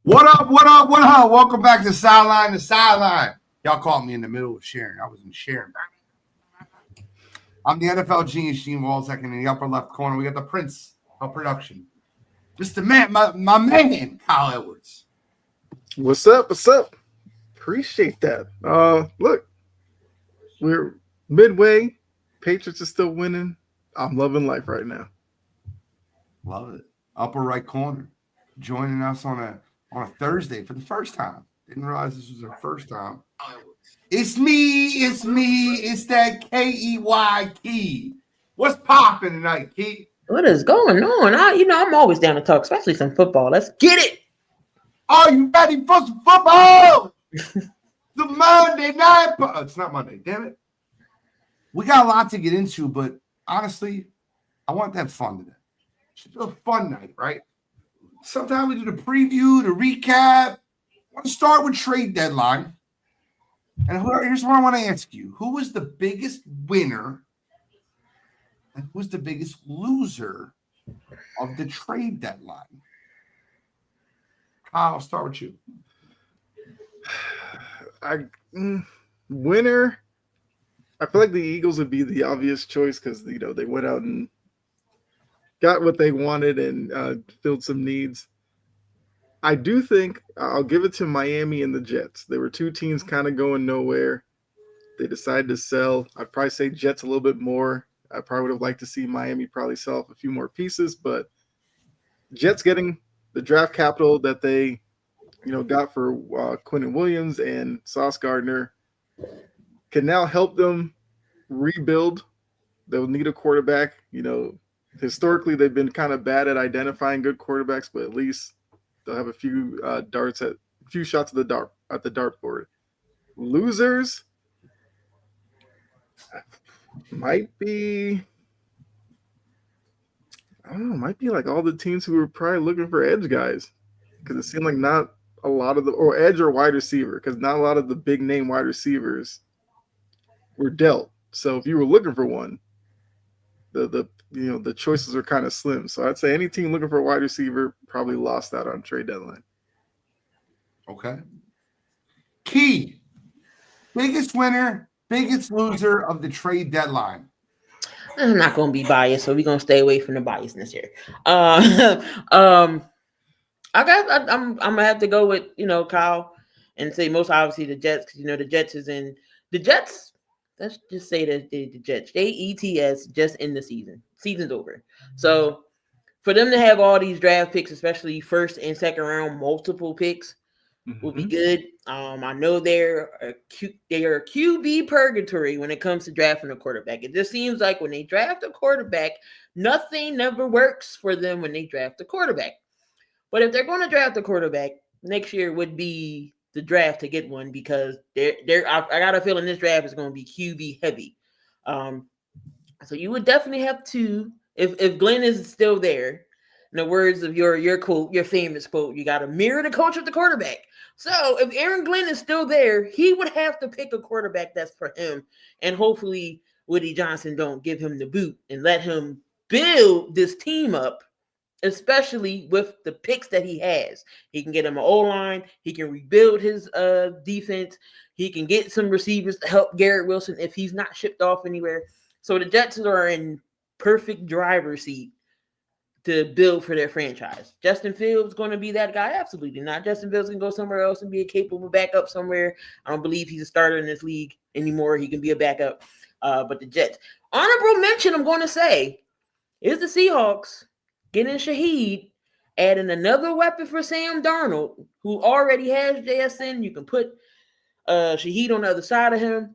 What up? What up? What up? Welcome back to Sideline. The Sideline. Y'all caught me in the middle of sharing. I wasn't sharing. I'm the NFL genius, Gene Walzak, and in the upper left corner, we got the Prince of Production, Mr. Man, my man, Kyle Edwards. What's up? What's up? Appreciate that. Look, we're midway. Patriots are still winning. I'm loving life right now. Love it. Upper right corner, joining us on a Thursday for the first time. Didn't realize this was our first time. It's me. It's that K-E-Y Key. What's popping tonight, Key? What is going on? I'm always down to talk, especially some football. Let's get it. Are you ready for some football? The Monday night. It's not Monday, damn it. We got a lot to get into, but honestly, I want to have fun today. It's a fun night, right? Sometimes we do the preview, the recap. I want to start with trade deadline. And here's what I want to ask you. Who was the biggest winner and who was the biggest loser of the trade deadline? Kyle, I'll start with you. Winner, I feel like the Eagles would be the obvious choice because they went out and got what they wanted and filled some needs. I do think I'll give it to Miami and the Jets. There were two teams kind of going nowhere. They decided to sell. I'd probably say Jets a little bit more. I probably would have liked to see Miami probably sell off a few more pieces, but Jets getting the draft capital that they got for Quinnen Williams and Sauce Gardner can now help them rebuild. They'll need a quarterback. Historically, they've been kind of bad at identifying good quarterbacks, but at least they'll have a few shots at the dartboard. Losers might be like all the teams who were probably looking for edge guys, because it seemed like not a lot of or edge or wide receiver, because not a lot of the big name wide receivers were dealt. So if you were looking for one, the choices are kind of slim. So I'd say any team looking for a wide receiver probably lost out on trade deadline. Okay. Key, biggest winner, biggest loser of the trade deadline. I'm not going to be biased, so we're going to stay away from the biasness here. I'm gonna have to go with Kyle and say most obviously the Jets, because the Jets is in the Jets. Let's just say that the Jets, JETS, just in the season. Season's over. So for them to have all these draft picks, especially first and second round, multiple picks, will be good. I know they're QB purgatory when it comes to drafting a quarterback. It just seems like when they draft a quarterback, nothing never works for them when they draft a quarterback. But if they're going to draft a quarterback, next year would be the draft to get one, because I got a feeling this draft is going to be QB heavy. So you would definitely have to, if Glenn is still there, in the words of your quote, your famous quote, you got to mirror the coach of the quarterback. So if Aaron Glenn is still there, he would have to pick a quarterback that's for him, and hopefully Woody Johnson don't give him the boot and let him build this team up, especially with the picks that he has. He can get him an O-line. He can rebuild his defense. He can get some receivers to help Garrett Wilson if he's not shipped off anywhere. So the Jets are in perfect driver's seat to build for their franchise. Justin Fields going to be that guy? Absolutely not. Justin Fields can go somewhere else and be a capable backup somewhere. I don't believe he's a starter in this league anymore. He can be a backup. But the Jets. Honorable mention, I'm going to say, is the Seahawks getting Shaheed, adding another weapon for Sam Darnold, who already has JSN. You can put Shaheed on the other side of him.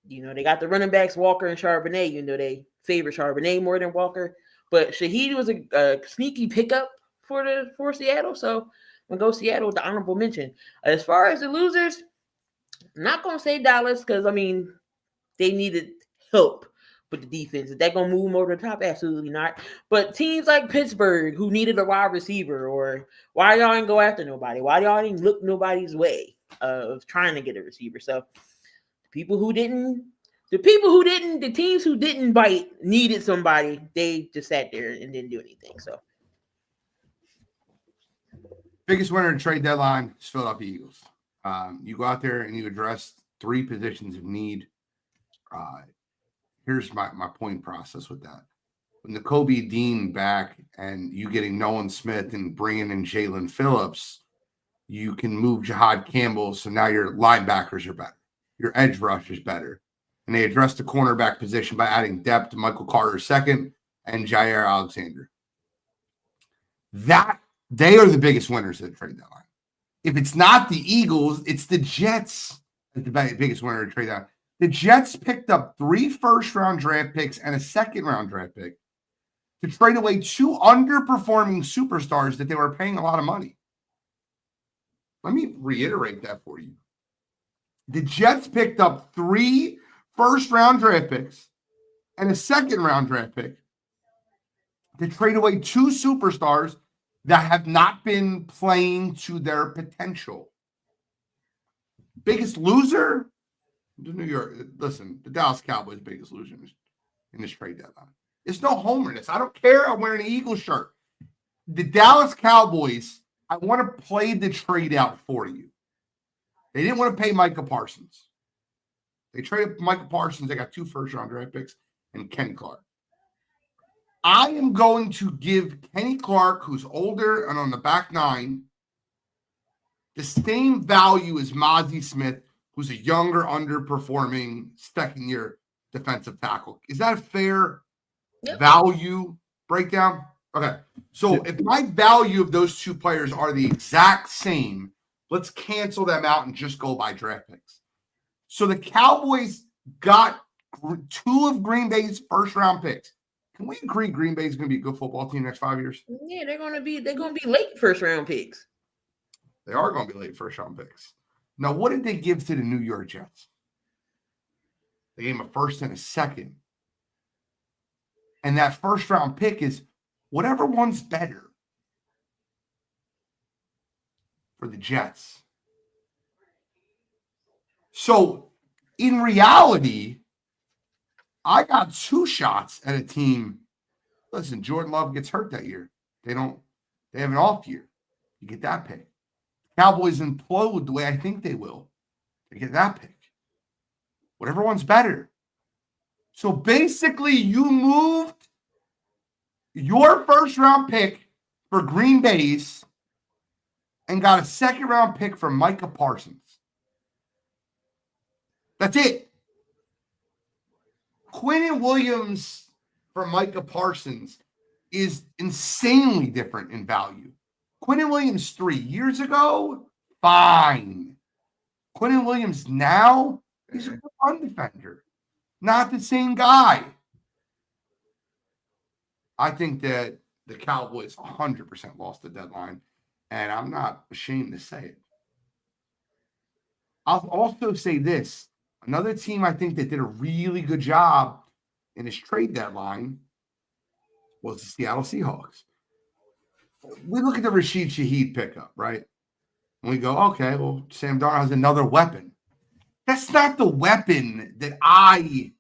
They got the running backs, Walker and Charbonnet. They favor Charbonnet more than Walker. But Shaheed was a sneaky pickup for Seattle. So I'm going to go Seattle with the honorable mention. As far as the losers, I'm not going to say Dallas, because, they needed help with the defense. Is that going to move them over the top? Absolutely not. But teams like Pittsburgh, who needed a wide receiver, or why y'all didn't go after nobody? Why y'all didn't look nobody's way of trying to get a receiver? So the teams who didn't bite needed somebody. They just sat there and didn't do anything. So Biggest winner in trade deadline is Philadelphia Eagles. You go out there and you address 3 positions of need. Here's my point process with that. When the Kobe Dean back and you getting Nolan Smith and bringing in Jalen Phillips, you can move Jihad Campbell. So now your linebackers are better. Your edge rush is better. And they address the cornerback position by adding depth to Michael Carter II and Jair Alexander. They are the biggest winners of the trade deadline. If it's not the Eagles, it's the Jets as the biggest winner of the trade deadline. The Jets picked up 3 first-round draft picks and a second-round draft pick to trade away 2 underperforming superstars that they were paying a lot of money. Let me reiterate that for you. The Jets picked up 3 first-round draft picks and a second-round draft pick to trade away 2 superstars that have not been playing to their potential. Biggest loser? The New York. Listen, the Dallas Cowboys' biggest losers in this trade deadline. It's no homerness. I don't care. I'm wearing an Eagles shirt. The Dallas Cowboys, I want to play the trade out for you. They didn't want to pay Micah Parsons. They traded Micah Parsons. They got 2 first-round draft picks and Kenny Clark. I am going to give Kenny Clark, who's older and on the back 9, the same value as Mozzie Smith, who's a younger, underperforming second-year defensive tackle. Is that a fair value breakdown? Okay. So if my value of those 2 players are the exact same, let's cancel them out and just go by draft picks. So the Cowboys got 2 of Green Bay's first-round picks. Can we agree Green Bay is going to be a good football team next 5 years? Yeah, they're going to be late first-round picks. They are going to be late first-round picks. Now, what did they give to the New York Jets? They gave them a first and a second. And that first-round pick is whatever one's better for the Jets. So, in reality, I got 2 shots at a team. Listen, Jordan Love gets hurt that year. They have an off year. You get that pick. Cowboys implode the way I think they will. They get that pick. Whatever one's better. So basically, you moved your first-round pick for Green Bay's and got a second-round pick for Micah Parsons. That's it. Quinnen Williams for Micah Parsons is insanely different in value. Quinnen Williams 3 years ago, fine. Quinnen Williams now, he's a good run defender. Not the same guy. I think that the Cowboys 100% lost the deadline, and I'm not ashamed to say it. I'll also say this. Another team I think that did a really good job in this trade deadline was the Seattle Seahawks. We look at the Rashid Shaheed pickup, right? And we go, okay, well, Sam Darnold has another weapon. That's not the weapon that I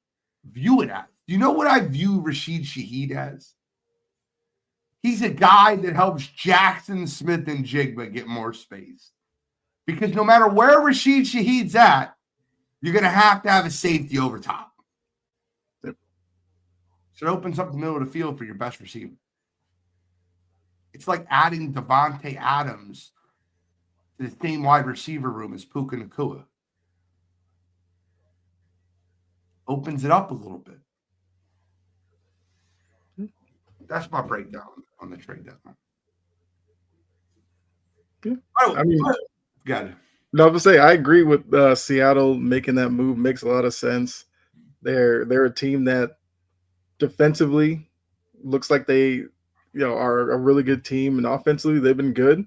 view it as. Do you know what I view Rashid Shaheed as? He's a guy that helps Jackson Smith and Jigba get more space. Because no matter where Rashid Shaheed's at, you're going to have a safety over top. So it opens up the middle of the field for your best receiver. It's like adding Devontae Adams to the same wide receiver room as Puka Nacua. Opens it up a little bit. That's my breakdown on the trade deadline. Yeah. Oh, I mean, good. No, I'm say I agree with Seattle making that move. Makes a lot of sense. They're a team that defensively looks like they are a really good team, and offensively they've been good.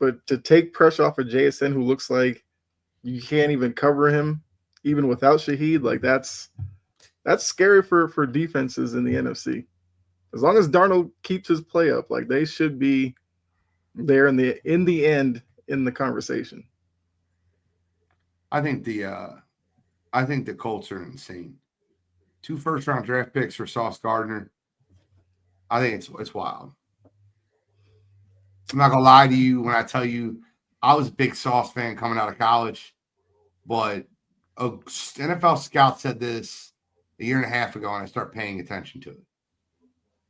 But to take pressure off of JSN, who looks like you can't even cover him, even without Shaheed, like that's scary for defenses in the NFC. As long as Darnold keeps his play up, like they should be there in the end in the conversation. I think the Colts are insane. 2 first-round draft picks for Sauce Gardner. I think it's wild. I'm not gonna lie to you when I tell you I was a big Sauce fan coming out of college, but a NFL scout said this a year and a half ago, and I started paying attention to it.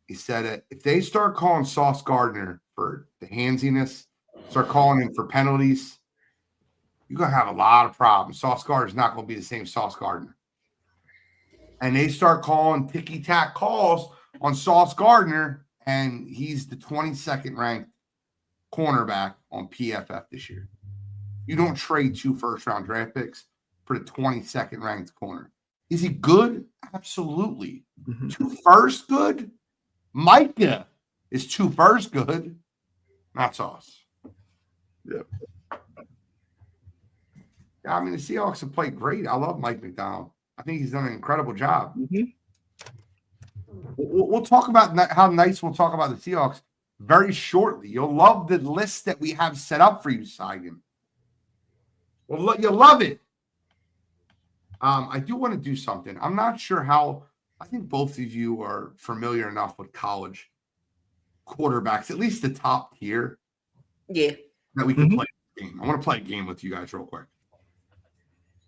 He said that if they start calling Sauce Gardner for the handsiness, start calling him for penalties, you're gonna have a lot of problems. Sauce Gardner's not gonna be the same Sauce Gardner. And they start calling ticky-tack calls on Sauce Gardner, and he's the 22nd ranked cornerback on PFF this year. You don't trade 2 first-round draft picks for the 22nd ranked corner. Is he good? Absolutely. 2 first good? Micah is 2 first good. Not Sauce. Yep. Yeah, I mean, the Seahawks have played great. I love Mike McDonald. I think he's done an incredible job. We'll talk about how nice we'll talk about the Seahawks very shortly. You'll love the list that we have set up for you, Saigon. Well, you'll love it. I do want to do something. I'm not sure how. I think both of you are familiar enough with college quarterbacks, at least the top tier. Yeah. That we can play a game. I want to play a game with you guys real quick.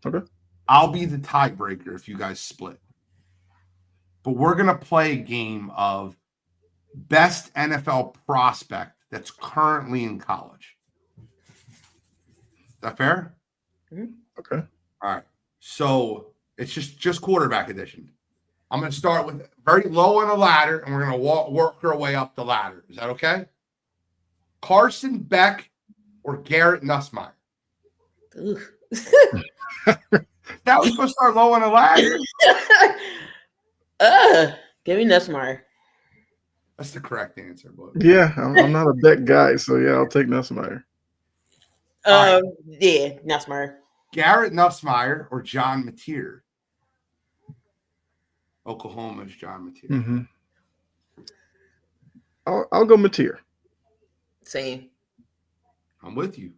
Okay. I'll be the tiebreaker if you guys split. But we're going to play a game of best NFL prospect that's currently in college. Is that fair? Okay. All right. So it's just quarterback edition. I'm going to start with very low on the ladder, and we're going to work our way up the ladder. Is that okay? Carson Beck or Garrett Nussmeier? That was supposed to start low on the ladder. Give me Nussmeier. That's the correct answer, but Yeah, I'm not a Beck guy, so yeah, I'll take Nussmeier. Yeah, Nussmeier. Garrett Nussmeier or John Mateer? Oklahoma's John Mateer. I'll go Mateer. Same. I'm with you,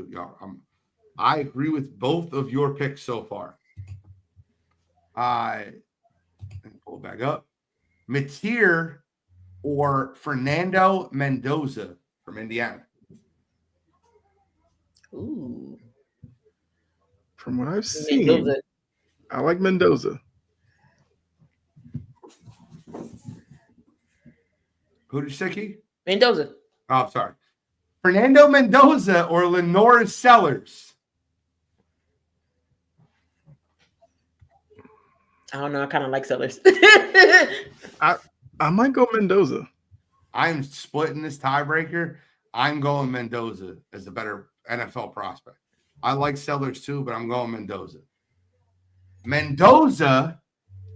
y'all. I agree with both of your picks so far. Pull it back up. Mateer or Fernando Mendoza from Indiana? Ooh. From what I've seen, Mendoza. I like Mendoza. Who did you say, Key? Mendoza. Oh, sorry. Fernando Mendoza or Lenora Sellers? I don't know. I kind of like Sellers. I might go Mendoza. I'm splitting this tiebreaker. I'm going Mendoza as the better NFL prospect. I like Sellers too, but I'm going Mendoza.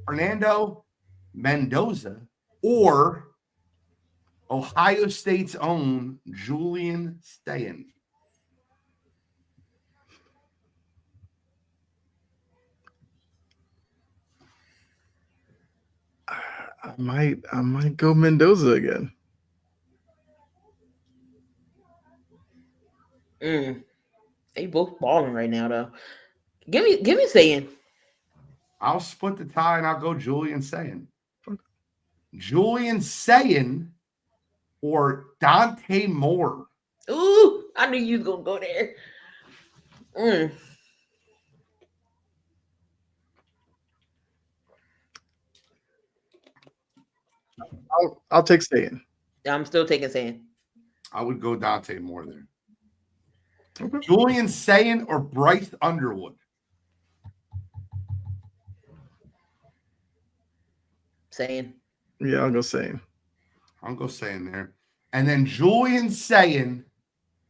Fernando Mendoza, or Ohio State's own Julian Sayin. I might go Mendoza again. They both balling right now, though. Give me Sayin. I'll split the tie and I'll go Julian Sayin. Julian Sayin or Dante Moore? Ooh, I knew you was gonna go there. I'll take Sayin. I'm still taking Sayin. I would go Dante Moore there. Okay. Julian Sayin or Bryce Underwood? Sayin. Yeah, I'll go Sayin. I'll go Sayin there. And then Julian Sayin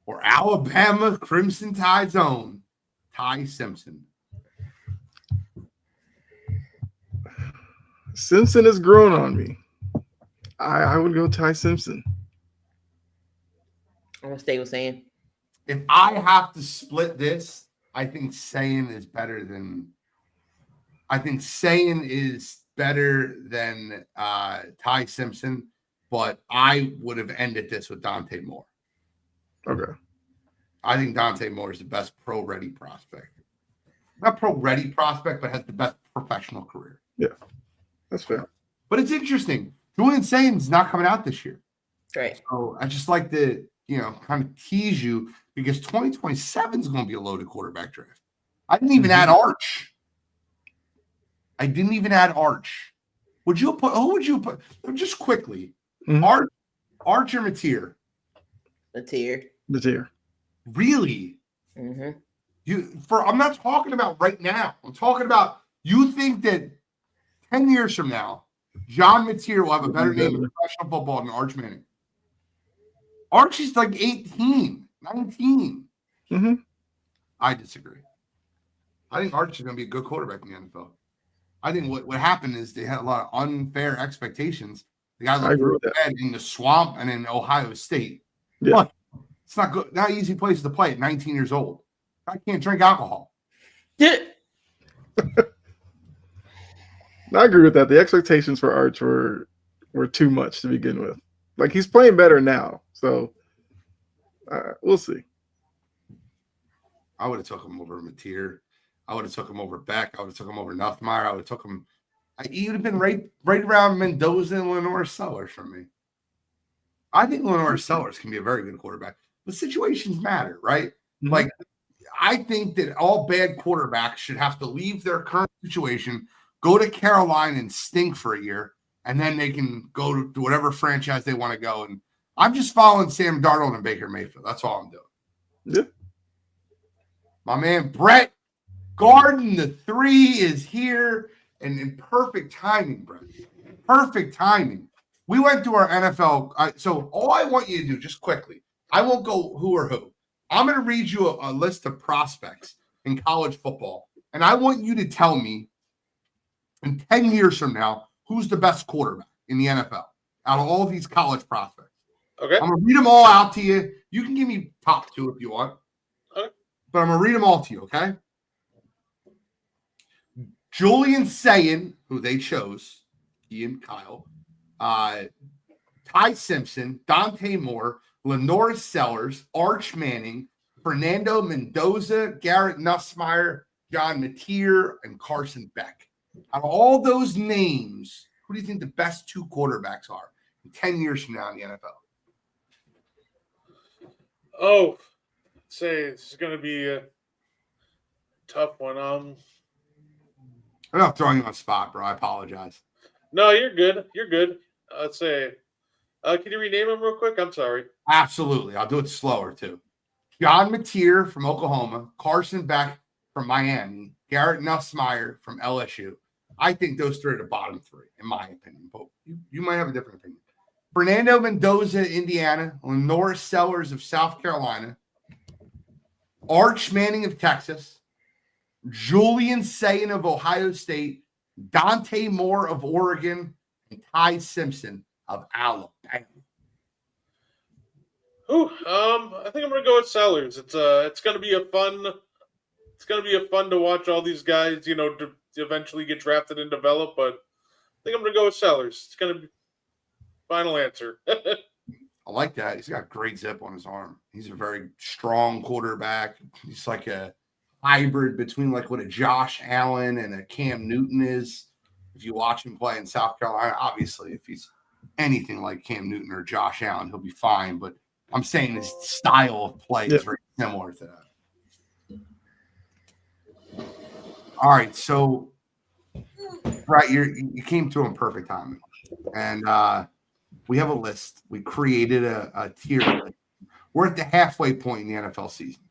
or Alabama Crimson Tide's own Ty Simpson. Simpson has grown on me. I would go Ty Simpson. I'm gonna stay with Sayin. If I have to split this, I think Sayin is better than Ty Simpson, but I would have ended this with Dante Moore. Okay. I think Dante Moore is the best pro-ready prospect. Not pro-ready prospect, but has the best professional career. Yeah, that's fair. But it's interesting. Julian Sayin's not coming out this year. Right. So I just like the kind of tease you because 2027 is going to be a loaded quarterback draft. I didn't even add Arch. Who would you put? Just quickly, Arch or Mateer? Mateer. Really? Mm-hmm. I'm not talking about right now. I'm talking about you think that 10 years from now, John Mateer will have a better name in professional football than Arch Manning. Archie's like 18, 19. Mm-hmm. I disagree. I think Arch is going to be a good quarterback in the NFL. I think what happened is they had a lot of unfair expectations. The guy looked bad in the swamp and in Ohio State. Yeah. But it's not good. Not easy place to play at 19 years old. I can't drink alcohol. Yeah. I agree with that. The expectations for Arch were too much to begin with. Like, he's playing better now, so we'll see. I would have took him over Mateer. I would have took him over Beck. I would have took him over Nuthmeyer. I would have took him. He would have been right around Mendoza and Lenore Sellers for me. I think Lenore Sellers can be a very good quarterback, but situations matter, right? Mm-hmm. Like, I think that all bad quarterbacks should have to leave their current situation, go to Carolina and stink for a year, and then they can go to whatever franchise they want to go. And I'm just following Sam Darnold and Baker Mayfield. That's all I'm doing. Yeah. My man Brett Garden, the 3 is here, and in perfect timing, Brett. Perfect timing. We went through our NFL. So all I want you to do, just quickly, I won't go who or who. I'm going to read you a list of prospects in college football, and I want you to tell me in 10 years from now who's the best quarterback in the NFL out of all these college prospects. Okay. I'm going to read them all out to you. You can give me top 2 if you want. Okay. But I'm going to read them all to you, okay? Julian Sayin, who they chose, Ian Kyle, Ty Simpson, Dante Moore, Lenore Sellers, Arch Manning, Fernando Mendoza, Garrett Nussmeier, John Mateer, and Carson Beck. Out of all those names, who do you think the best 2 quarterbacks are in 10 years from now in the NFL? Oh, say this is going to be a tough one. I'm not throwing you on the spot, bro. I apologize. No, you're good. You're good. Let's say, can you rename them real quick? I'm sorry. Absolutely. I'll do it slower, too. John Mateer from Oklahoma, Carson Beck from Miami, Garrett Nussmeier from LSU. I think those 3 are the bottom 3, in my opinion. But you might have a different opinion. Fernando Mendoza, Indiana, Lenore Sellers of South Carolina, Arch Manning of Texas, Julian Sayin of Ohio State, Dante Moore of Oregon, and Ty Simpson of Alabama. Ooh, I think I'm gonna go with Sellers. It's gonna be a fun to watch all these guys, to eventually get drafted and develop. But I think I'm gonna go with Sellers. It's gonna be final answer. I like that. He's got great zip on his arm. He's a very strong quarterback. He's like a hybrid between like what a Josh Allen and a Cam Newton is. If you watch him play in South Carolina, obviously, if he's anything like Cam Newton or Josh Allen, he'll be fine. But I'm saying his style of play is very similar to that. All right, so right, you came to him perfect timing, and we have a list. We created a tier list. We're at the halfway point in the NFL season,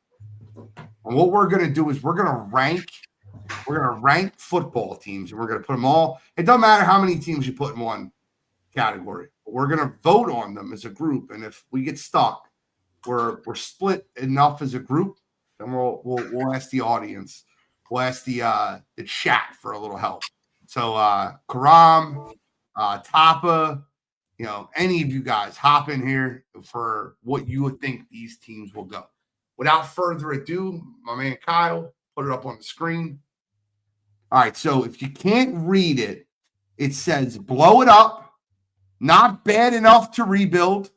and what we're going to do is we're going to rank football teams, and we're going to put them all. It doesn't matter how many teams you put in one category. We're going to vote on them as a group, and if we get stuck, we're split enough as a group, then we'll ask the audience, we'll ask the chat for a little help. So Karam, Tapa, any of you guys hop in here for what you would think these teams will go. Without further ado, my man Kyle, put it up on the screen. All right, so if you can't read it, it says blow it up, not bad enough to rebuild,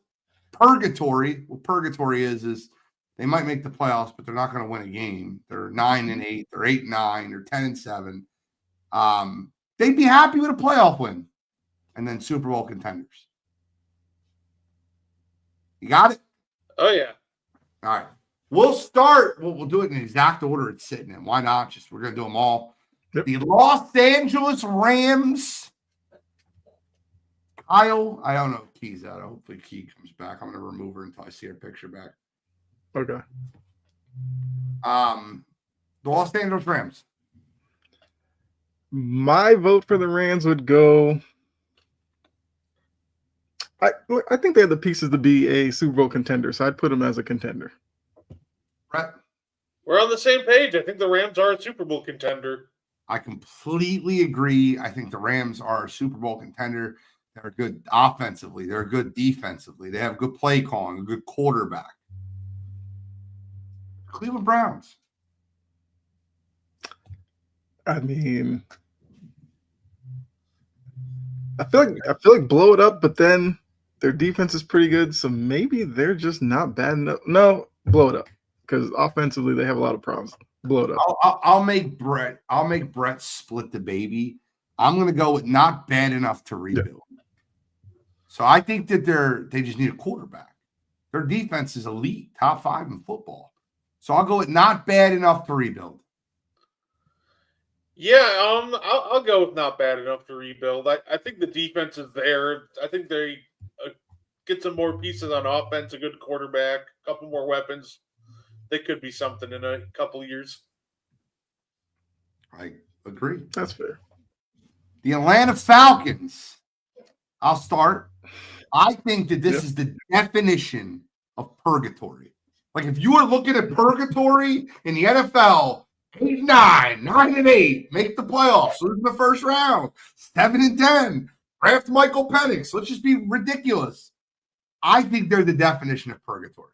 purgatory. What purgatory is they might make the playoffs, but they're not going to win a game. They're 9-8, they're 8-9, they're 10-7. They'd be happy with a playoff win, and then Super Bowl contenders. You got it? Oh yeah. All right. We'll start. We'll do it in the exact order it's sitting in. Why not? We're going to do them all. Yep. The Los Angeles Rams. Kyle, I don't know if Key's out. Hopefully Key comes back. I'm going to remove her until I see her picture back. Okay. The Los Angeles Rams. My vote for the Rams would go. I think they have the pieces to be a Super Bowl contender, so I'd put them as a contender. Brett? We're on the same page. I think the Rams are a Super Bowl contender. I completely agree. I think the Rams are a Super Bowl contender. They're good offensively. They're good defensively. They have good play calling, a good quarterback. Cleveland Browns. I mean, I feel like blow it up, but then their defense is pretty good, so maybe they're just not bad enough. No, blow it up, because offensively they have a lot of problems. Blow it up. I'll make Brett split the baby. I'm going to go with not bad enough to rebuild. Yeah. So I think that they just need a quarterback. Their defense is elite, top 5 in football. So I'll go with not bad enough to rebuild. Yeah, I'll go with not bad enough to rebuild. I think the defense is there. I think they get some more pieces on offense, a good quarterback, a couple more weapons. They could be something in a couple of years. I agree. That's fair. The Atlanta Falcons. I'll start. I think that this is the definition of purgatory. Like if you are looking at purgatory in the NFL, 8-9, 9-8, make the playoffs, lose in the first round, 7-10, draft Michael Penix. Let's just be ridiculous. I think they're the definition of purgatory.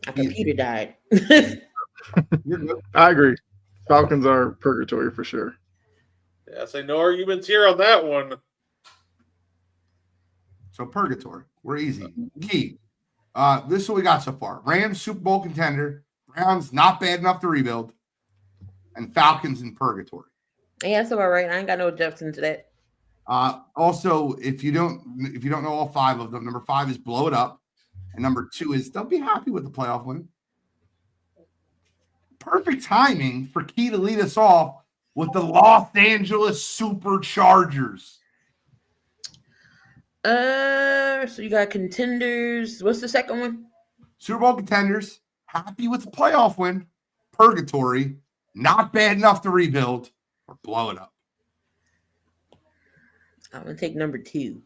My computer died. I agree. Falcons are purgatory for sure. Yeah, say no arguments here on that one. So purgatory. We're easy. Key. This is what we got so far. Rams, Super Bowl contender. Browns, not bad enough to rebuild. And Falcons in purgatory. Yeah, that's about right. I ain't got no objection to that. Also, if you don't know all 5 of them, number 5 is blow it up. And number 2 is don't be happy with the playoff win. Perfect timing for Key to lead us off with the Los Angeles Superchargers. So you got contenders. What's the second one? Super Bowl contenders, happy with the playoff win, purgatory, not bad enough to rebuild, or blow it up. I'm gonna take number 2.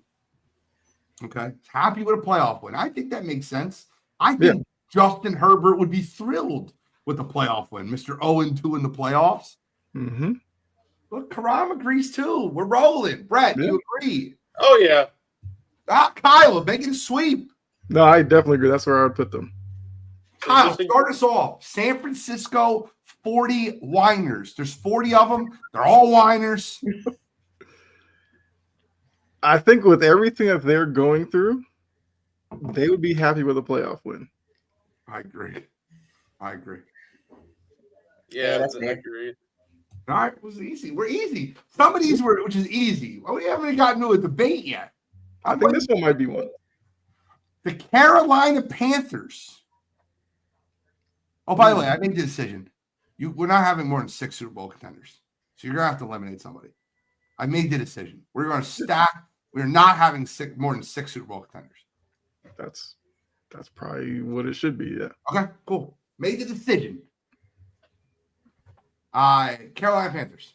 Okay, happy with a playoff win. I think that makes sense. I think Justin Herbert would be thrilled with the playoff win. Mr. 0-2 in the playoffs. Mm-hmm. Look, Karam agrees too. We're rolling. Brett, you agree? Oh yeah. Kyle, making a sweep. No, I definitely agree. That's where I would put them. Kyle, start us off. San Francisco 40 whiners. There's 40 of them. They're all whiners. I think with everything that they're going through, they would be happy with a playoff win. I agree. Yeah, that's I fair. agree. All right, it was easy. We're easy. Some of these were, which is easy. Well, we haven't gotten to a debate yet. I think this one might be one. The Carolina Panthers. Oh, by the way, I made the decision. We're not having more than 6 Super Bowl contenders. So you're going to have to eliminate somebody. I made the decision. We're going to stack. We're not having more than 6 Super Bowl contenders. That's probably what it should be, yeah. Okay, cool. Made the decision. Carolina Panthers.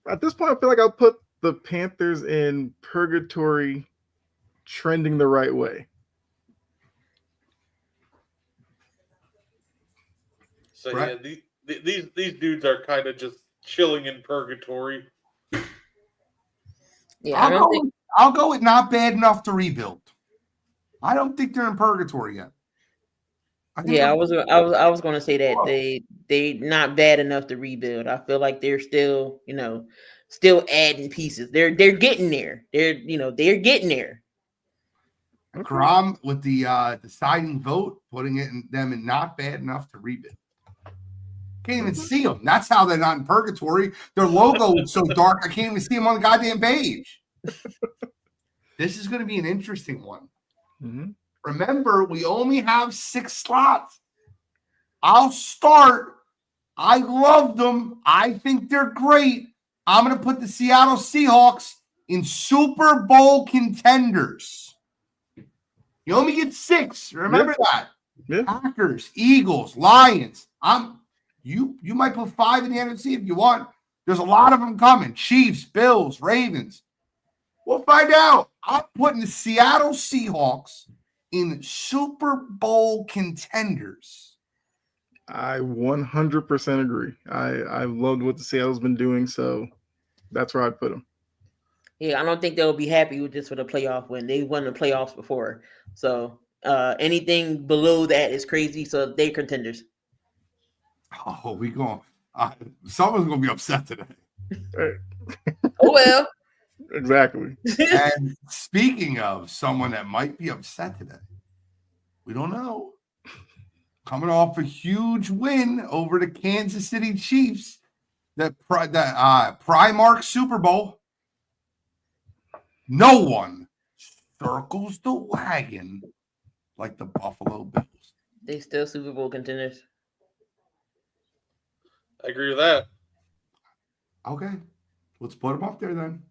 At this point, I feel like I'll put the Panthers in purgatory, trending the right way. So right. yeah, these dudes are kind of just chilling in purgatory. Yeah, I'll go with not bad enough to rebuild. I don't think they're in purgatory yet. I was going to say that they not bad enough to rebuild. I feel like they're still, still adding pieces. They're getting there. They're getting there. Karam with the deciding vote, putting them in not bad enough to rebuild. Can't even see them. That's how they're not in purgatory. Their logo is so dark, I can't even see them on the goddamn page. This is going to be an interesting one. Mm-hmm. Remember, we only have 6 slots. I'll start. I love them. I think they're great. I'm going to put the Seattle Seahawks in Super Bowl contenders. You only get 6. Remember that. Yeah. Packers, Eagles, Lions. You might put 5 in the NFC if you want. There's a lot of them coming. Chiefs, Bills, Ravens. We'll find out. I'm putting the Seattle Seahawks in Super Bowl contenders. I 100% agree. I loved what the Seattle's been doing, so that's where I'd put them. Yeah, I don't think they'll be happy with this for the playoff win. They won the playoffs before. So anything below that is crazy. So they're contenders. Oh, we going. Someone's going to be upset today. Oh, well. Exactly. And speaking of someone that might be upset today, we don't know. Coming off a huge win over the Kansas City Chiefs, that Primark Super Bowl. No one circles the wagon like the Buffalo Bills. They still Super Bowl contenders. I agree with that. Okay, let's put them up there then.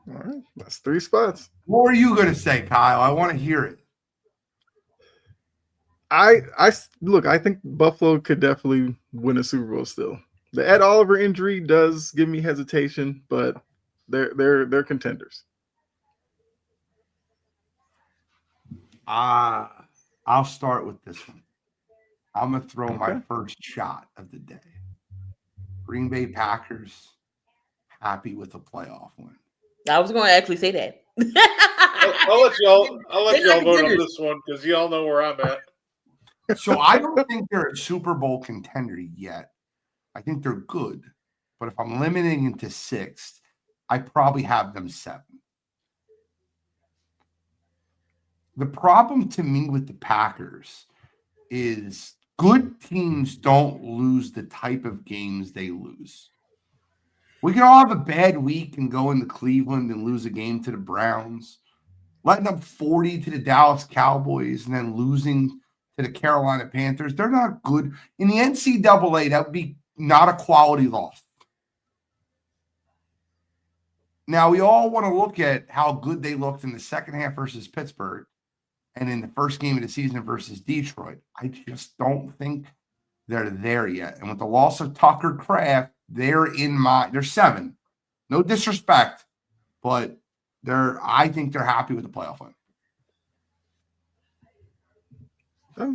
All right, that's 3 spots. What are you going to say, Kyle? I want to hear it. I look. I think Buffalo could definitely win a Super Bowl still. The Ed Oliver injury does give me hesitation, but they're contenders. I'll start with this one. I'm going to throw my Okay. first shot of the day. Green Bay Packers, happy with a playoff win. I was going to actually say that. I'll let y'all They're not vote on contenders. this one because y'all know where I'm at. So I don't think they're a Super Bowl contender yet. I think they're good. But if I'm limiting into 6th, I probably have them 7. The problem to me with the Packers is good teams don't lose the type of games they lose. We can all have a bad week and go into Cleveland and lose a game to the Browns, letting up 40 to the Dallas Cowboys and then losing to the Carolina Panthers. They're not good. In the NCAA, that would be not a quality loss. Now, we all want to look at how good they looked in the second half versus Pittsburgh and in the first game of the season versus Detroit. I just don't think they're there yet. And with the loss of Tucker Kraft, they're 7. No disrespect, but I think they're happy with the playoff win.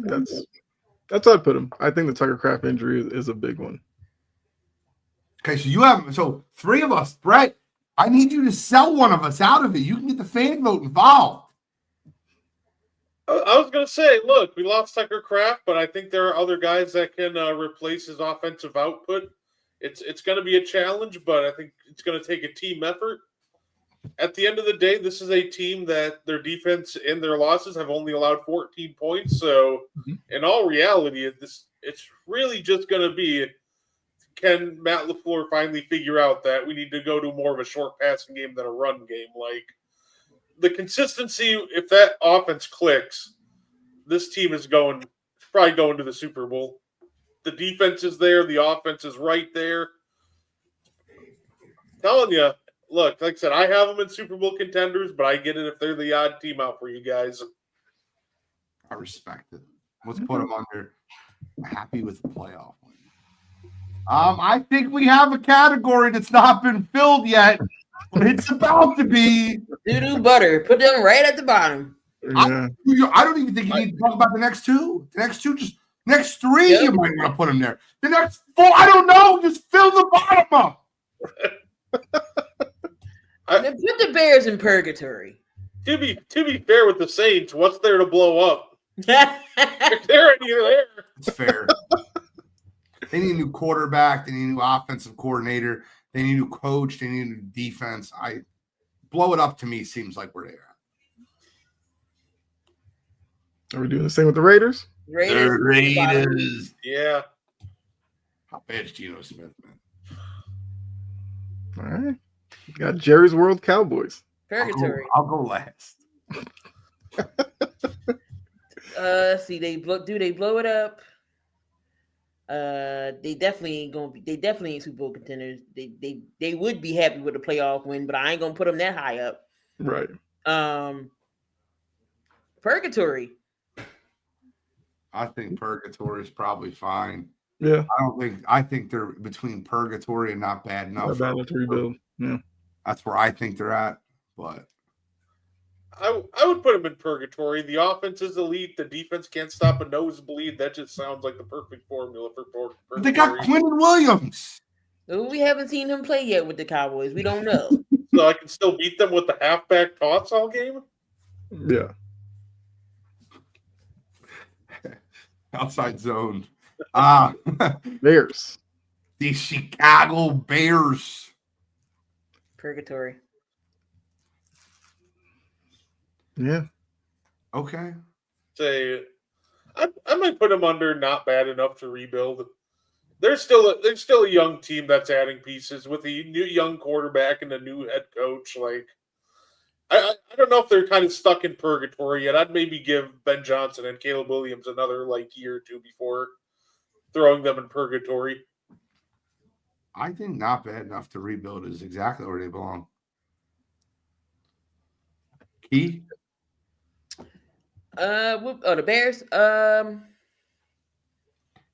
That's how I'd put them. I think the Tucker Kraft injury is a big one. Okay, so 3 of us, Brett. I need you to sell one of us out of it. You can get the fan vote involved. I was going to say, look, we lost Tucker Kraft, but I think there are other guys that can replace his offensive output. It's going to be a challenge, but I think it's going to take a team effort. At the end of the day, this is a team that their defense and their losses have only allowed 14 points. So, in all reality, it's really just going to be, can Matt LaFleur finally figure out that we need to go to more of a short passing game than a run game? Like, the consistency, if that offense clicks, this team is probably going to the Super Bowl. The defense is there. The offense is right there. I'm telling you, look, like I said, I have them in Super Bowl contenders, but I get it if they're the odd team out for you guys. I respect it. Let's put them under happy with the playoff win. I think we have a category that's not been filled yet, but it's about to be. Doo-doo butter. Put them right at the bottom. Yeah. I don't even think you need to talk about the next 2. The next 2, just next 3, Yep. you might want to put them there. The next 4, I don't know. Just fill the bottom up. Then put the Bears in purgatory. To be fair with the Saints, what's there to blow up? They They're either there. It's fair. They need a new quarterback. They need a new offensive coordinator. They need a new coach. They need a new defense. Blow it up to me seems like we're there. Are we doing the same with the Raiders? The Raiders. Yeah. How bad is Geno Smith, man? All right. Got Jerry's World Cowboys. Purgatory. I'll go last. See, they blow it up. They definitely ain't gonna be. They definitely ain't Super Bowl contenders. They would be happy with a playoff win, but I ain't gonna put them that high up. Right. Purgatory. I think Purgatory is probably fine. Yeah. I think they're between Purgatory and not bad enough. Not bad enough to rebuild. Yeah. That's where I think they're at. But I would put them in Purgatory. The offense is elite. The defense can't stop a nosebleed. That just sounds like the perfect formula for Purgatory. they got Quentin Williams. We haven't seen him play yet with the Cowboys. We don't know. So I can still beat them with the halfback toss all game? Yeah. Outside zone. Bears. The Chicago Bears. Purgatory. Yeah. Okay. Say, I might put them under not bad enough to rebuild. They're still a young team that's adding pieces with a new young quarterback and a new head coach. Like, I don't know if they're kind of stuck in purgatory yet. I'd maybe give Ben Johnson and Caleb Williams another year or two before throwing them in purgatory. I think not bad enough to rebuild is exactly where they belong. Key? The Bears. The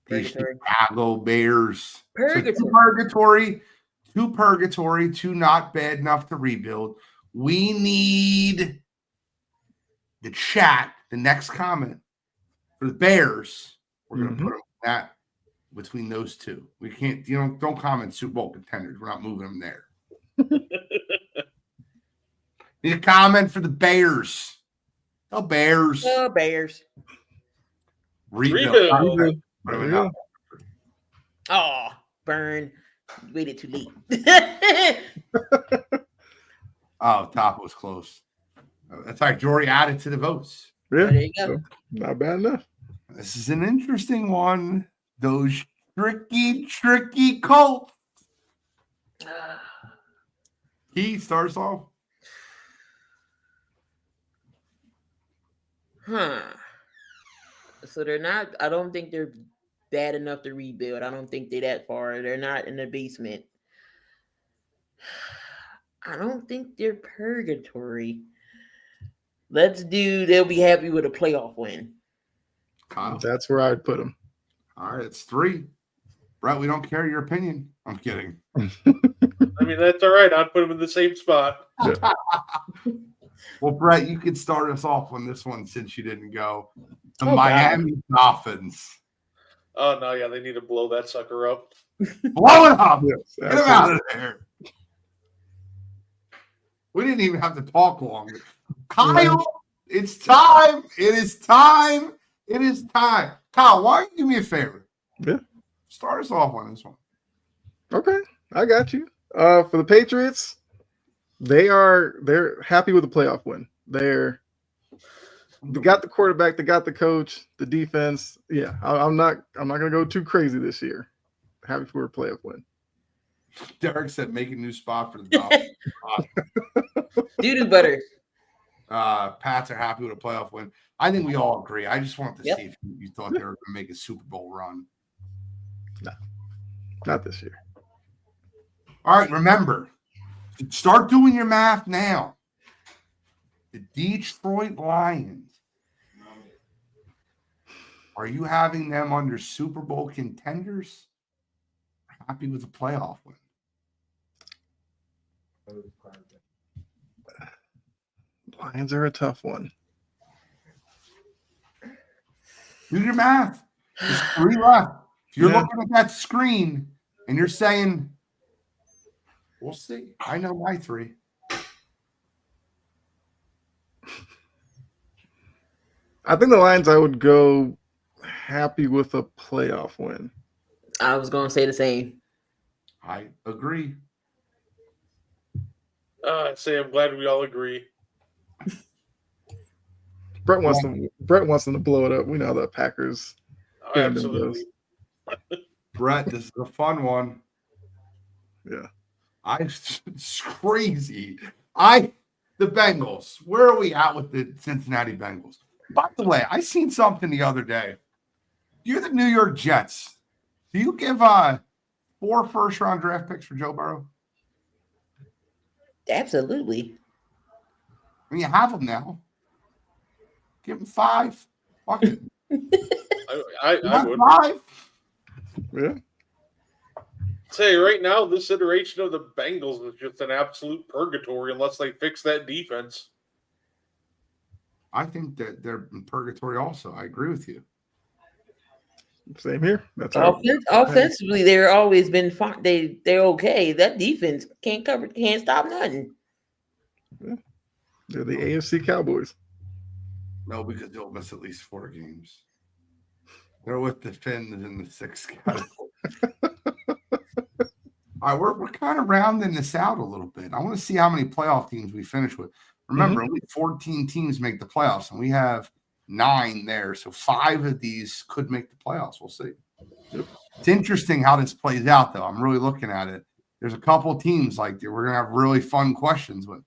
Purgatory. Chicago Bears. Purgatory. So two purgatory, two not bad enough to rebuild. We need the chat, the next comment for the Bears. We're going to put that between those two. We can't, don't comment Super Bowl contenders. We're not moving them there. Need a comment for the Bears. Oh, Bears. Bears. Rebuild. Oh, burn. You waited too late. Oh, top was close. That's right. Jory added to the votes. Yeah. There you go. So, not bad enough. This is an interesting one. Those tricky Colts. He starts off. So they're not. I don't think they're bad enough to rebuild. I don't think they're that far. They're not in the basement. I don't think they're purgatory. They'll be happy with a playoff win. Kyle. That's where I'd put them. All right, it's 3. Brett, we don't care your opinion. I'm kidding. I mean, that's all right. I'd put them in the same spot. Yeah. Well, Brett, you could start us off on this one since you didn't go. The Oh, Miami Dolphins. Oh, no, yeah, they need to blow that sucker up. Blow it up. Yes, Get him out of there. We didn't even have to talk long. Kyle, it's time. It is time. It is time. Kyle, why don't you do me a favor? Yeah. Start us off on this one. Okay, I got you. For the Patriots, they're happy with the playoff win. They got the quarterback, they got the coach, the defense. Yeah, I'm not gonna go too crazy this year. Happy for a playoff win. Derek said make a new spot for the Dolphins. Doo-doo butter. Pats are happy with a playoff win. I think we all agree. I just wanted to Yep. see if you thought they were going to make a Super Bowl run. No, not this year. All right, remember, start doing your math now. The Detroit Lions, are you having them under Super Bowl contenders? Happy with a playoff win? Lions are a tough one. Do your math. There's 3 left. If you're Yeah. looking at that screen and you're saying, we'll see. I know my 3. I think the Lions, I would go happy with a playoff win. I was going to say the same. I agree. I'd say I'm glad we all agree. Brett wants them to blow it up. We know the Packers. Absolutely. Brett, this is a fun one. Yeah. It's crazy. The Bengals. Where are we at with the Cincinnati Bengals? By the way, I seen something the other day. You're the New York Jets. Do you give 4 first-round draft picks for Joe Burrow? Absolutely. I mean, you have them now. Give him 5. Fuck it. I would 5. Yeah. say right now, this iteration of the Bengals is just an absolute purgatory unless they fix that defense. I think that they're in purgatory also. I agree with you. Same here. That's right. Offensively, they're always been fine. They're okay. That defense can't stop nothing. Yeah. They're the AFC Cowboys. No, because they'll miss at least 4 games. They're with the Finns in the 6th category. All right, we're kind of rounding this out a little bit. I want to see how many playoff teams we finish with. Remember, only 14 teams make the playoffs, and we have 9 there. So 5 of these could make the playoffs. We'll see. Yep. It's interesting how this plays out, though. I'm really looking at it. There's a couple of teams like we're going to have really fun questions with.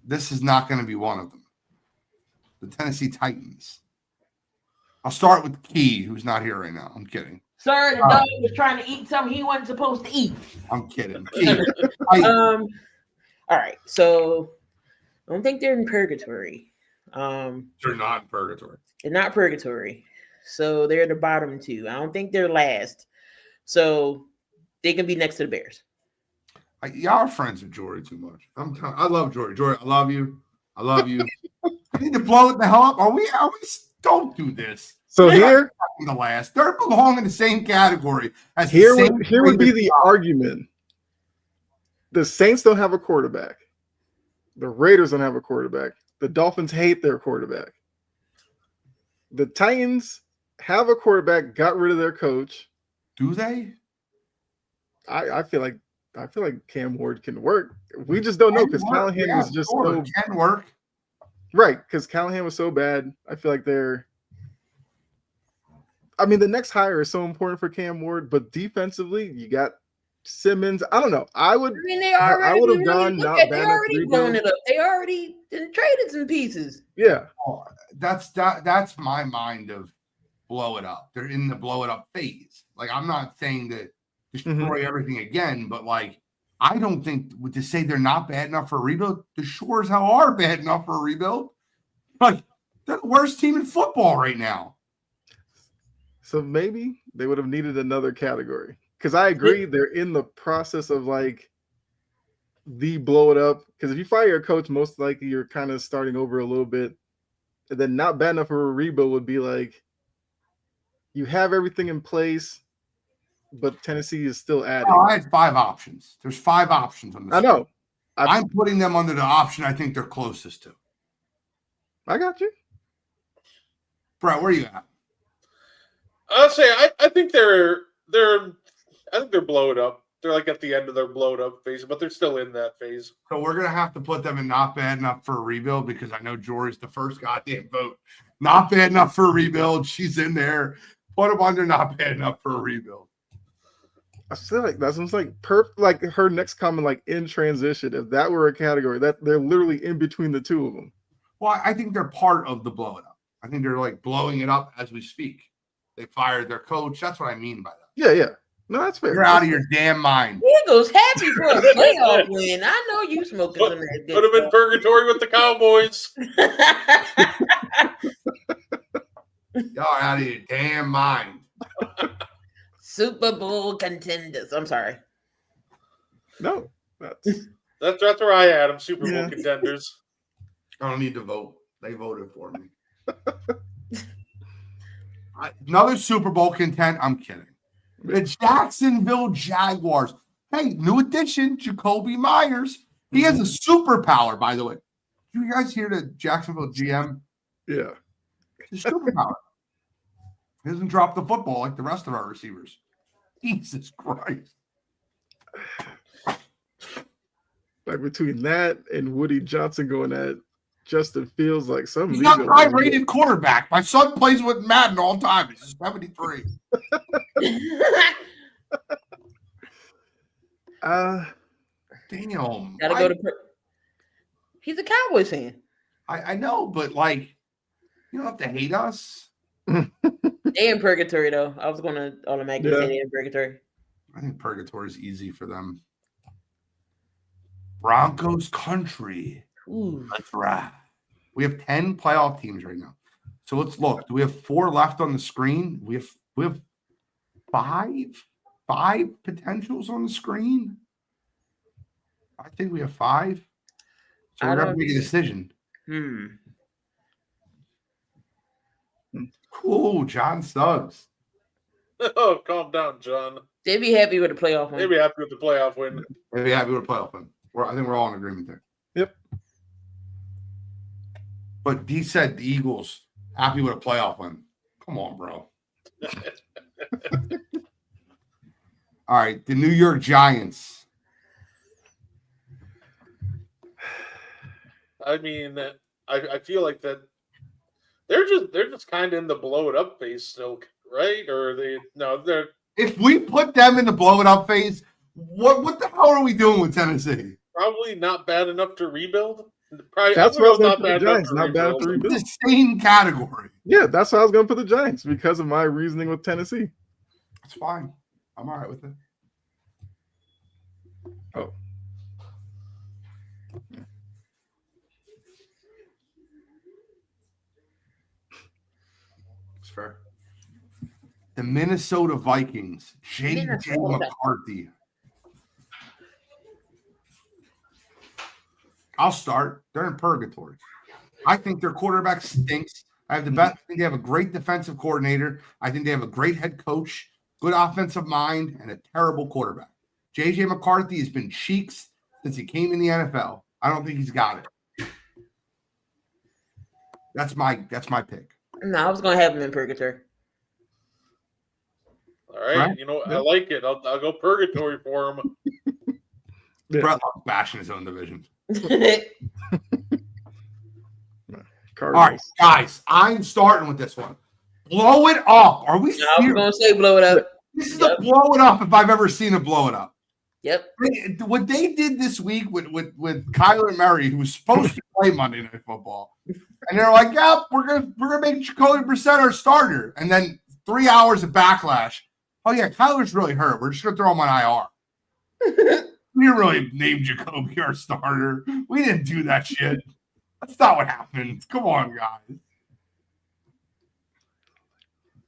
This is not going to be one of them. The Tennessee Titans. I'll start with Key, who's not here right now. I'm kidding. Sir, the dog was trying to eat something he wasn't supposed to eat. I'm kidding. Key. All right. So I don't think they're in purgatory. They're not in purgatory. They're not purgatory. So they're the bottom 2. I don't think they're last. So they can be next to the Bears. Y'all are friends with Jory too much. I love Jory. Jory, I love you. I love you. I need to blow it the hell up. Are we? Don't do this. So here, in the last, they belong in the same category as here would be the argument. The Saints don't have a quarterback. The Raiders don't have a quarterback. The Dolphins hate their quarterback. The Titans have a quarterback, got rid of their coach. Do they? I feel like Cam Ward can work. We just don't know because Callahan was just so can work. Right, because Callahan was so bad. I feel like the next hire is so important for Cam Ward, but defensively, you got Simmons. I don't know. I would have gone not bad. They already blown it up. They already traded some pieces. Yeah. Oh, that's my mind of blow it up. They're in the blow it up phase. Like, I'm not saying that destroy everything again, but like, I don't think to say they're not bad enough for a rebuild, the sure as hell are bad enough for a rebuild. Like, they're the worst team in football right now. So maybe they would have needed another category. Because I agree, they're in the process of like the blow it up. Because if you fire your coach, most likely you're kind of starting over a little bit. And then not bad enough for a rebuild would be like you have everything in place, but Tennessee is still adding. Oh, I had 5 options. There's 5 options on this. I know. I'm putting them under the option I think they're closest to. I got you. Brett, where are you at? I'll say I think they're blow it up. They're like at the end of their blow it up phase, but they're still in that phase. So we're gonna have to put them in not bad enough for a rebuild because I know Jory's the first goddamn vote. Not bad enough for a rebuild. She's in there. Put them under not bad enough for a rebuild. I feel like that's almost like her next comment, like in transition. If that were a category, that they're literally in between the two of them. Well, I think they're part of the blow it up. I think they're like blowing it up as we speak. They fired their coach. That's what I mean by that. Yeah. No, that's fair. You're out of your damn mind. Eagles happy for a playoff win. I know you smoking some of that good Put them in purgatory with the Cowboys. Y'all are out of your damn mind. Super Bowl contenders. I'm sorry. No, that's where I had them. Super Bowl contenders. I don't need to vote. They voted for me. Another Super Bowl content. I'm kidding. The Jacksonville Jaguars. Hey, new addition, Jacoby Myers. He has a superpower, by the way. Did you guys hear the Jacksonville GM? Yeah. It's a superpower. He doesn't drop the football like the rest of our receivers. Jesus Christ. Like between that and Woody Johnson going at Justin Fields like some. He's not a high-rated quarterback. My son plays with Madden all the time. He's 73. Damn. Gotta go to. He's a Cowboys fan. I know, but like, you don't have to hate us. They in purgatory though. I was gonna automatically say they in purgatory. I think purgatory is easy for them. Broncos country. Ooh. That's right. We have 10 playoff teams right now. So let's look. Do we have 4 left on the screen? We have five potentials on the screen. I think we have 5. So we're gonna make a decision. Cool, John Stubbs. Oh, calm down, John. They'd be happy with the playoff win. They'd be happy with the playoff win. They'd be happy with a playoff win. I think we're all in agreement there. Yep. But he said the Eagles happy with a playoff win. Come on, bro. All right, the New York Giants. I mean, I feel like that they're just kind of in the blow it up phase still, right? Or they're. If we put them in the blow it up phase, what the hell are we doing with Tennessee? Probably not bad enough to rebuild. Probably, that's what I was going to not put the Giants. Not bad to It's rebuild. the same category. Yeah, that's why I was going to put the Giants because of my reasoning with Tennessee. It's fine. I'm all right with it. Oh. It's fair. The Minnesota Vikings. J.J. McCarthy. I'll start. They're in purgatory. I think their quarterback stinks. I think they have a great defensive coordinator. I think they have a great head coach, good offensive mind, and a terrible quarterback. J.J. McCarthy has been cheeks since he came in the NFL. I don't think he's got it. That's my pick. No, I was gonna have him in purgatory. All right, you know, I like it. I'll go purgatory for him. Brett loves bashing his own division. All right, guys, I'm starting with this one. Blow it up. Are we serious? I was gonna say blow it up. This is a blow it up if I've ever seen a blow it up. Yep. What they did this week with Kyler Murray, who was supposed to play Monday Night Football, and they're like, "Yeah, we're gonna make Jacoby Brissett our starter," and then 3 hours of backlash. Oh yeah, Kyler's really hurt. We're just gonna throw him on IR. We didn't really name Jacoby our starter. We didn't do that shit. That's not what happened. Come on, guys.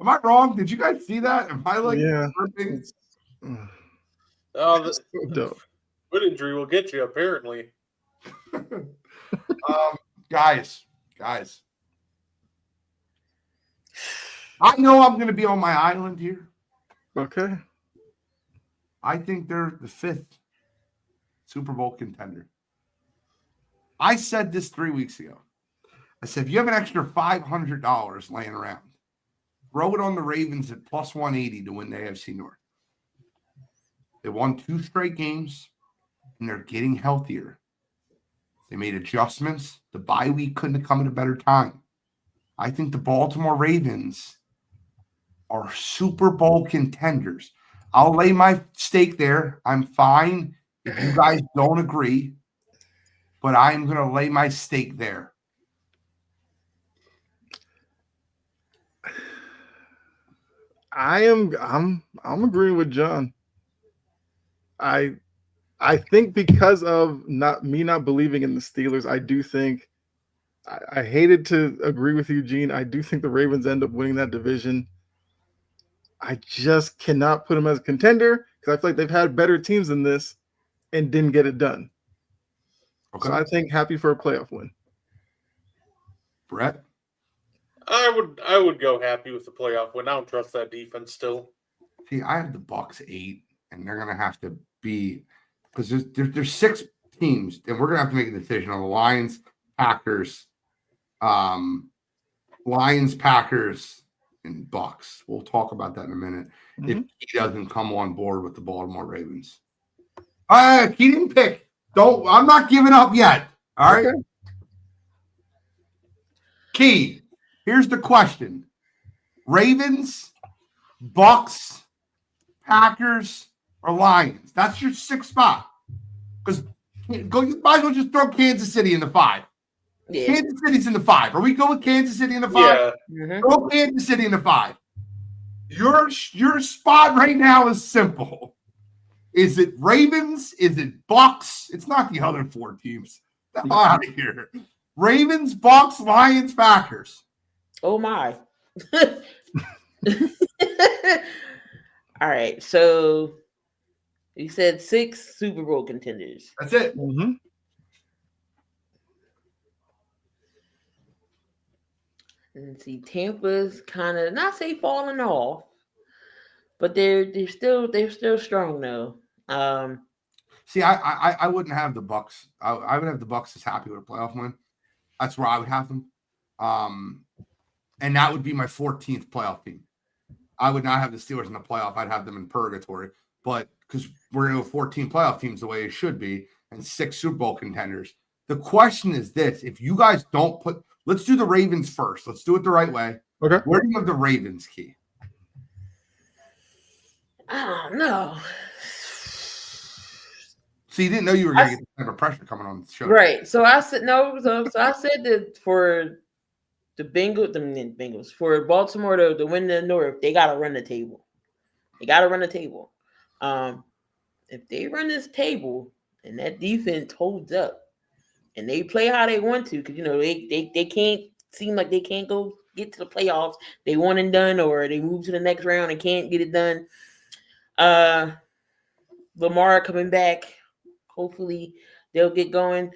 Am I wrong? Did you guys see that? Am I like? Yeah. Oh, the so dope. foot injury will get you, apparently. Guys. I know I'm going to be on my island here. Okay. I think they're the 5th Super Bowl contender. I said this 3 weeks ago. I said, if you have an extra $500 laying around, throw it on the Ravens at plus 180 to win the AFC North. They won 2 straight games, and they're getting healthier. They made adjustments. The bye week couldn't have come at a better time. I think the Baltimore Ravens are Super Bowl contenders. I'll lay my stake there. I'm fine if you guys don't agree, but I'm going to lay my stake there. I'm agreeing with John. I think because of not believing in the Steelers, I do think I hated to agree with you, Gene. I do think the Ravens end up winning that division. I just cannot put them as a contender because I feel like they've had better teams than this and didn't get it done. Okay. So I think happy for a playoff win. Brett? I would go happy with the playoff win. I don't trust that defense still. See, I have the Bucs 8, and they're gonna have to be because there's 6 teams, and we're gonna have to make a decision on the Lions, Packers, and Bucs. We'll talk about that in a minute. Mm-hmm. If he doesn't come on board with the Baltimore Ravens. He didn't pick. I'm not giving up yet. All right. Okay. Key. Here's the question: Ravens, Bucks, Packers, or Lions? That's your 6th spot. Because you might as well just throw Kansas City in the 5. Yeah. Kansas City's in the 5. Are we going with Kansas City in the 5? Yeah. Mhm. Throw Kansas City in the 5. Your spot right now is simple. Is it Ravens? Is it Bucks? It's not the other 4 teams. Get out of here. Ravens, Bucks, Lions, Packers. Oh my. All right. So you said 6 Super Bowl contenders. That's it. Mm-hmm. And see, Tampa's kind of not say falling off, but they're still strong though. See, I wouldn't have the Bucks. I would have the Bucks as happy with a playoff win. That's where I would have them. And that would be my 14th playoff team. I would not have the Steelers in the playoff. I'd have them in purgatory. But because we're going to go 14 playoff teams the way it should be and 6 Super Bowl contenders. The question is this: if you guys don't put, let's do the Ravens first. Let's do it the right way. Okay. Where do you have the Ravens, Key? I don't know. So you didn't know you were going to get the type of pressure coming on the show. Right. So I said no. So I said that for the Bengals, for Baltimore to win the North, they got to run the table. They got to run the table. If they run this table and that defense holds up and they play how they want to, because they can't seem like they can't go get to the playoffs. They one and done, or they move to the next round and can't get it done. Lamar coming back. Hopefully they'll get going.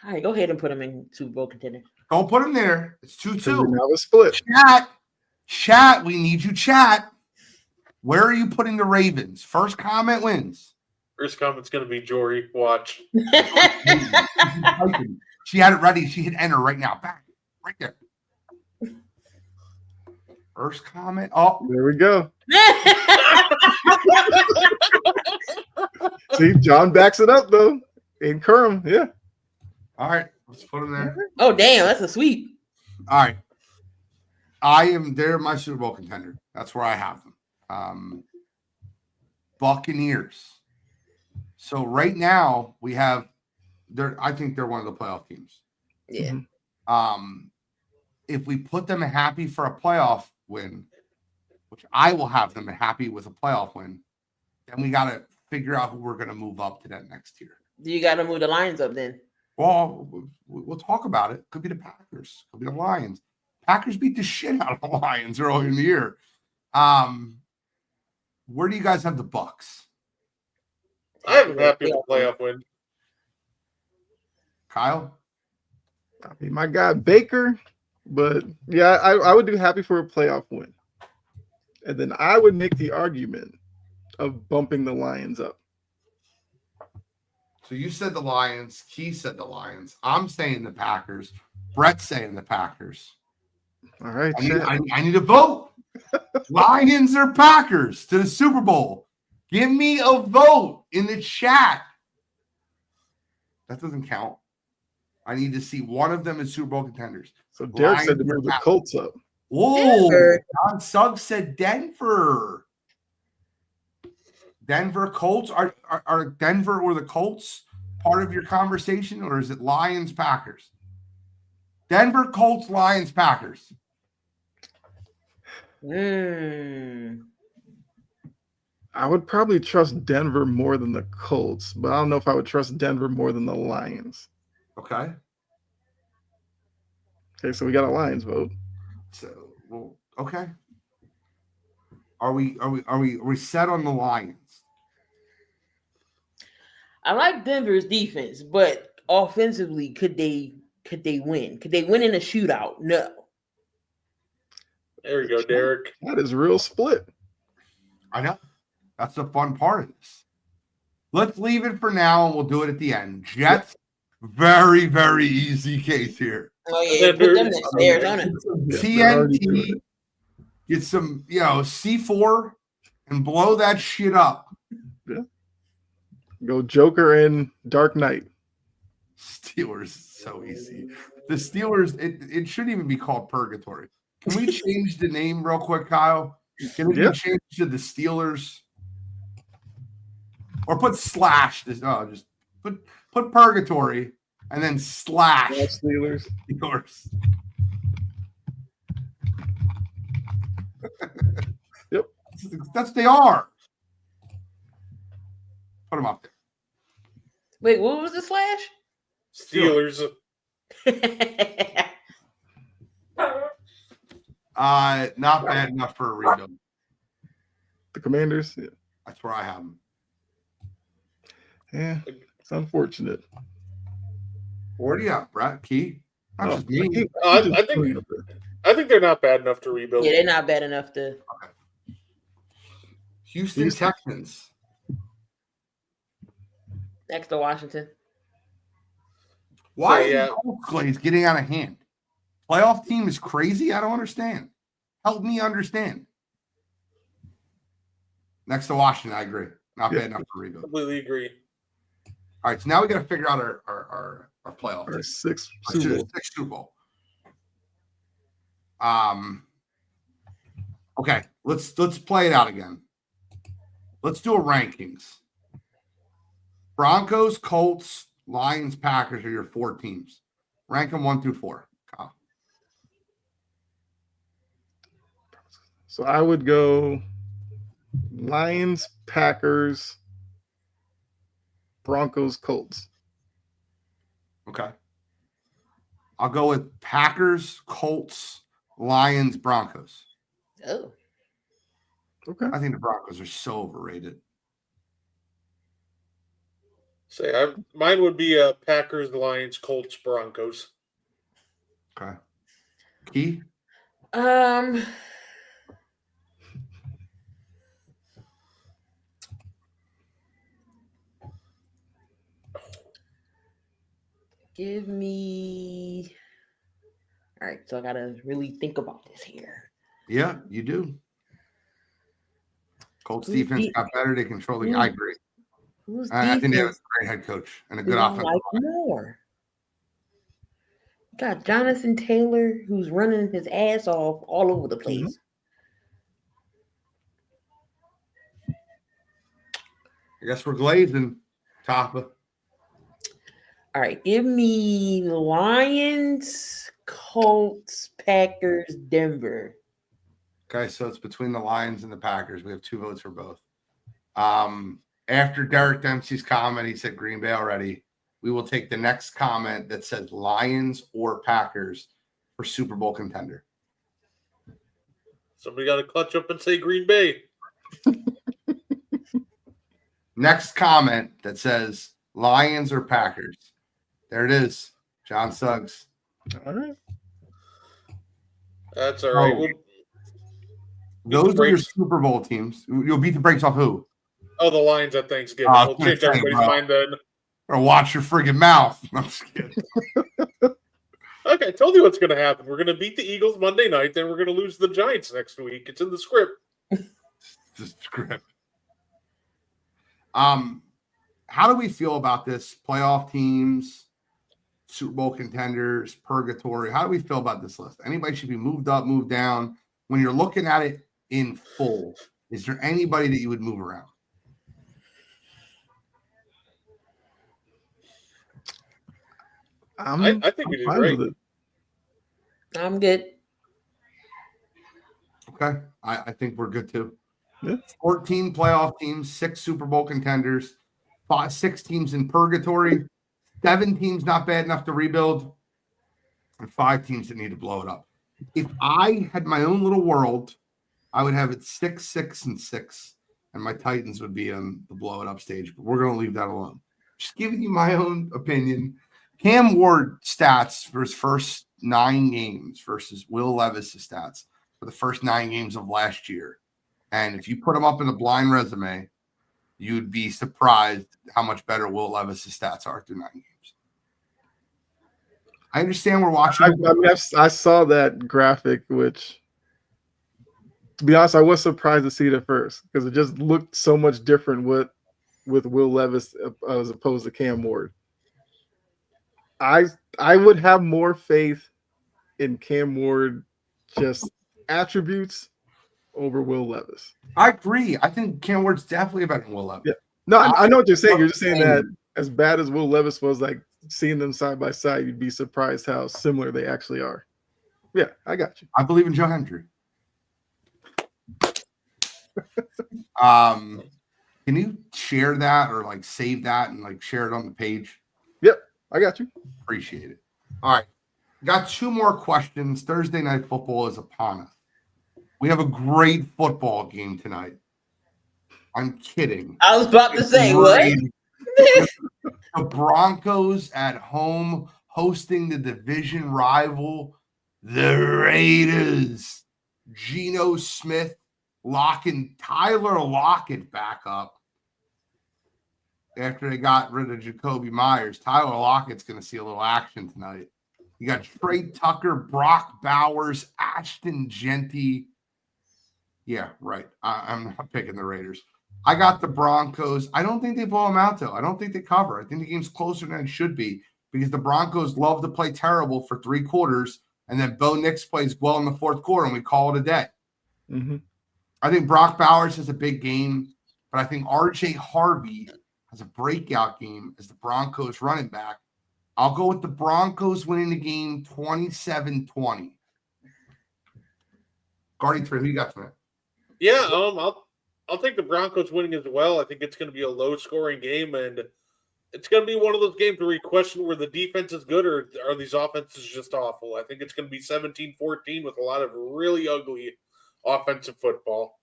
All right, go ahead and put them in Super Bowl contender. Don't put them there. It's 2-2. Now it's split. Chat. We need you, chat. Where are you putting the Ravens? First comment wins. First comment's going to be Jory. Watch. She had it ready. She hit enter right now. Back. Right there. First comment. Oh. There we go. See, John backs it up, though. In Kerm, yeah. All right. Let's put them there. Oh, damn. That's a sweep. All right. They're my Super Bowl contender. That's where I have them. Buccaneers. So right now we have I think they're one of the playoff teams. Yeah. If we put them happy for a playoff win, which I will have them happy with a playoff win, then we got to figure out who we're going to move up to that next tier. Do you got to move the Lions up then? Well, we'll talk about it. Could be the Packers. Could be the Lions. Packers beat the shit out of the Lions early in the year. Where do you guys have the Bucks? I'm happy with the playoff win. Kyle? I mean, my guy Baker, but yeah, I would do happy for a playoff win. And then I would make the argument of bumping the Lions up. So you said the Lions. Key said the Lions. I'm saying the Packers. Brett's saying the Packers. All right, I need a vote. Lions or Packers to the Super Bowl. Give me a vote in the chat. That doesn't count. I need to see one of them as Super Bowl contenders. So Derek Lions said to or move the Packers. Colts up. Whoa. Denver. John Suggs said Denver. Denver Colts. Are Denver or the Colts part of your conversation, or is it Lions Packers? Denver Colts, Lions Packers. I would probably trust Denver more than the Colts, but I don't know if I would trust Denver more than the Lions. Okay. Okay, so we got a Lions vote. So, well, okay. Are we set on the Lions? I like Denver's defense, but offensively, could they win? Could they win in a shootout? No. There we go, Derek. That is real split. I know. That's the fun part of this. Let's leave it for now, and we'll do it at the end. Jets, very, very easy case here. Oh yeah, put them next to Arizona. TNT, get some, C4 and blow that shit up. Go Joker and Dark Knight. Steelers so easy. The Steelers, it shouldn't even be called purgatory. Can we change the name real quick, Kyle? Can it be changed to the Steelers? Or put slash. Just put purgatory and then slash Steelers. Steelers. Yep. That's what they are. Put them up there. Wait, what was the slash? Steelers. Not bad enough for a rebuild. The Commanders. Yeah. That's where I have them. Yeah, it's unfortunate. Where do you have, Brett? Key? Not just me. I think they're not bad enough to rebuild. Yeah, they're not bad enough to. Okay. Houston Texans. Next to Washington. Why is Colts getting out of hand? Playoff team is crazy? I don't understand. Help me understand. Next to Washington, I agree. Not bad enough to rebuild. Completely agree. All right, so now we got to figure out our playoff. Our sixth Super Bowl. Okay, let's play it out again. Let's do a rankings. Broncos, Colts, Lions, Packers are your 4 teams. Rank them 1 through 4. Kyle. So I would go Lions, Packers, Broncos, Colts. Okay. I'll go with Packers, Colts, Lions, Broncos. Oh. Okay. I think the Broncos are so overrated. Mine would be Packers, Lions, Colts, Broncos. Okay. Key? Give me. All right, so I gotta really think about this here. Yeah, you do. Colts defense got better. They control the. I agree. I think they have a great head coach and a good offense. Like more. Got Jonathan Taylor, who's running his ass off all over the place. I guess we're glazing, Tapa. All right, give me Lions, Colts, Packers, Denver. Okay, so it's between the Lions and the Packers. We have 2 votes for both. After Derek Dempsey's comment, he said Green Bay already. We will take the next comment that says Lions or Packers for Super Bowl contender. Somebody got to clutch up and say Green Bay. Next comment that says Lions or Packers. There it is. John Suggs. All right. That's all right. Those are your Super Bowl teams. You'll beat the brakes off who? Oh, the Lions at Thanksgiving. We'll change everybody's mind then. Or watch your friggin' mouth. I'm just kidding. Okay, I told you what's going to happen. We're going to beat the Eagles Monday night, then we're going to lose the Giants next week. It's in the script. The script. How do we feel about this? Playoff teams, Super Bowl contenders, purgatory. How do we feel about this list? Anybody should be moved up, moved down. When you're looking at it in full, is there anybody that you would move around? I think we did great. I'm good. Okay. I think we're good too. Yeah. 14 playoff teams, 6 Super Bowl contenders, 6 teams in purgatory, 7 teams not bad enough to rebuild, and 5 teams that need to blow it up. If I had my own little world, I would have it 6, 6, and 6, and my Titans would be on the blow it up stage. But we're going to leave that alone. Just giving you my own opinion. Cam Ward stats for his first 9 games versus Will Levis' stats for the first 9 games of last year. And if you put them up in a blind resume, you'd be surprised how much better Will Levis' stats are through 9 games. I understand we're watching. I saw that graphic, which, to be honest, I was surprised to see it at first because it just looked so much different with Will Levis as opposed to Cam Ward. I would have more faith in Cam Ward just attributes over Will Levis. I agree. I think Cam Ward's definitely better than Will Levis. Yeah. No, I know what you're saying. You're just saying that as bad as Will Levis was, like seeing them side by side, you'd be surprised how similar they actually are. Yeah, I got you. I believe in Joe Hendry. Can you share that or like save that and like share it on the page? Yep, I got you. Appreciate it. All right. Got 2 more questions. Thursday night football is upon us. We have a great football game tonight. I'm kidding. I was about to say, what? The Broncos at home hosting the division rival, the Raiders. Geno Smith locking Tyler Lockett back up after they got rid of Jacoby Myers. Tyler Lockett's going to see a little action tonight. You got Trey Tucker, Brock Bowers, Ashton Genty. Yeah, right. I'm not picking the Raiders. I got the Broncos. I don't think they blow them out, though. I don't think they cover. I think the game's closer than it should be because the Broncos love to play terrible for 3 quarters, and then Bo Nix plays well in the 4th quarter, and we call it a day. Mm-hmm. I think Brock Bowers has a big game, but I think R.J. Harvey has a breakout game as the Broncos running back. I'll go with the Broncos winning the game 27-20. Guardy 3, who you got tonight? Yeah, I'll take the Broncos winning as well. I think it's going to be a low-scoring game, and it's going to be one of those games where you question where the defense is good or are these offenses just awful. I think it's going to be 17-14 with a lot of really ugly offensive football.